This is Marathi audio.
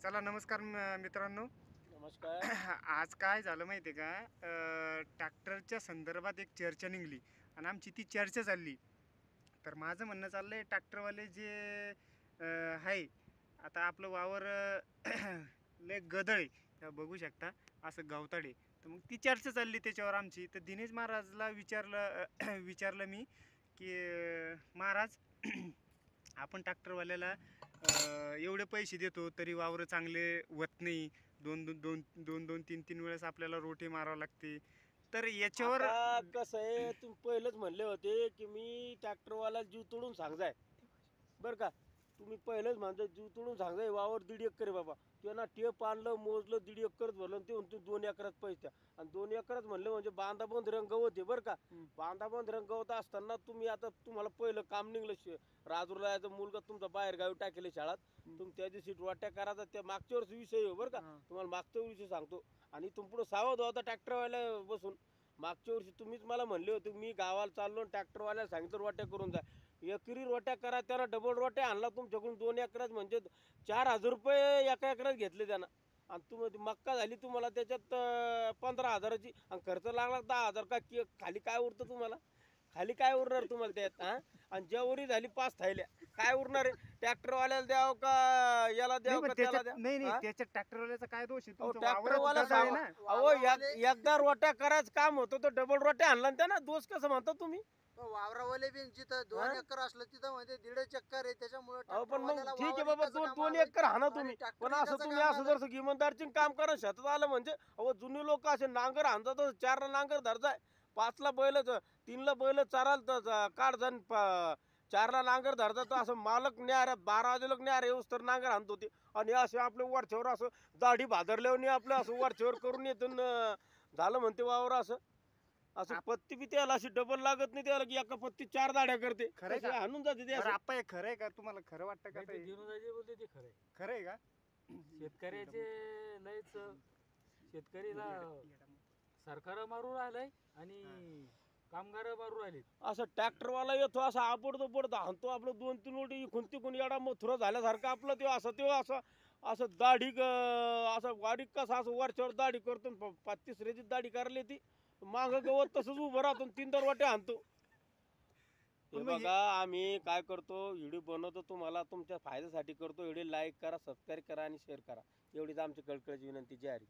चला नमस्कार मित्रांनो. नमस्कार. आज काय झालं माहिती आहे का, ट्रॅक्टरच्या संदर्भात एक चर्चा निघाली आणि आमची ती चर्चा चालली. तर माझं म्हणणं चाललं आहे ट्रॅक्टरवाले जे आहे, आता आपलं वावर लय गदळ आहे, बघू शकता असं गवताळ आहे. तर मग ती चर्चा चालली त्याच्यावर आमची. तर दिनेश महाराजला विचारलं विचारलं मी की महाराज आपण ट्रॅक्टरवाल्याला एवढे पैसे देतो तरी वावर चांगले होत नाही. दोन दोन दोन दोन दोन तीन तीन वेळेस आपल्याला रोटे मारावं लागते. तर याच्यावर आता कसं आहे, तुम्ही पहिलेच म्हणले होते की मी ट्रॅक्टरवाला जीव तोडून सांगजाय बरं का. तुम्ही पहिलेच म्हणता जीव तोडून सांगजाय वावर 1.5 एकर आहे बाबा. त्यांना टेप आणलं, मोजलं, 1.5 एकरच भरलं आणि ते म्हणतो 2 एकरात पैसे द्या. आणि 2 एकरात म्हणलं म्हणजे बांधाबंध रंगवत आहे बरं का. बांधाबंध रंगवत असताना तुम्ही आता तुम्हाला पहिलं काम निघलं राजूरला याचा मुलगा तुमचा बाहेर गावी टाकेले शाळात. तुम्ही त्या दिवशी वाट्या करायचा त्या मागच्या वर्षी विषय आहे बरं का. तुम्हाला मागच्या वर्षी सांगतो आणि तुम्ही पुढे सावध होता ट्रॅक्टरवाल्या बसून. मागच्या वर्षी तुम्हीच मला म्हणले होते मी गावाला चाललो ट्रॅक्टरवाल्याला सांगितलं रोट्या करून जा. एकरी रोट्या करा, त्याला डबल रोट्या आणला तुमच्याकडून 2 एकरात म्हणजे 4,000 रुपये एका एकरात घेतले त्यानं. आणि तुम्ही मक्का झाली तुम्हाला त्याच्यात 15,000ची आणि खर्च लागला 10,000 का खाली काय उरतं तुम्हाला? खाली काय उरणार तुम्हाला त्यात हा? आणि जेवढी झाली 5 थैल्या काय उरणार आहे? ट्रॅक्टरवाल्याला द्यावं का याला द्यावं का त्याला द्या? नाही नाही, त्याच्या ट्रॅक्टरवाल्याचा काय दोष आहे? तुमचं ट्रॅक्टरवाला वावरच गदळ आहे ना. अहो एकदा रोट्या करायचं काम होतं तर डबल रोट्या आणला ना दोष कसं म्हणता तुम्ही? वावरावाले बी जिथं 2 एकर असलं तिथं म्हणजे 1.5 चक्कर आहे त्याच्यामुळे अहो पण मग ट्रॅक्टरवाल्याला ठीक आहे वावर बाबा, विकायचं काम 2 आलं. एकर हाना आणि तुम्ही. ट्रॅक्टर पण असं विकायचं तुम्ही काम असं आलं. जर इमानदारची काम करा शेतात आलं म्हणजे अहो जुनी लोक असे नांगर आणतात 4 नांगर धरताय, 5ला बैल 3ला बैल चाराल काढ जाण 4ला नांगर धरतात. असं मालक न्यार 12 वाजे लोक न्यार येऊस तर नांगर आणत होते आणि असे आपले वरच्यावर असं दाढी भादरल्यावर आपलं असं वरच्यावर करून येतून झालं म्हणते वावर असं. असं पत्ती बी त्याला अशी डबल लागत नाही त्याला की एका पत्ती 4 दाड्या करते. खरं आहे तसे का? हाणून जाते ते बरं, असं. आप्पा हे खरं आहे का? तुम्हाला खरं वाटतं का? नाही, ते दिनूदाजी बोलते ते खरंय. खरं आहे का? शेतकऱ्याचे लयच शेतकरीला सरकार मारू राहिलंय आणि कामगार मारू राहिले. असं ट्रॅक्टरवाला येतो असं आपडतो पडतो हाणतो आपलं 2-3 ओटी इकून तिकून येडा मथुरा झाल्यासारखं आपलं ते असं असं दाढी असं बारीक कसं असं वरच्यावर दाढी करतो 5-3ची दाढी करायला ती माग गवत तसंच उभं राहतो 3 दरवाटे आणतो. हे बघा आम्ही काय करतो व्हिडिओ बनवतो तुम्हाला तुमच्या फायद्यासाठी करतो. व्हिडिओ लाईक करा, सबस्क्राईब करा आणि शेअर करा. एवढीच आमची कळकळीची विनंती. जारी.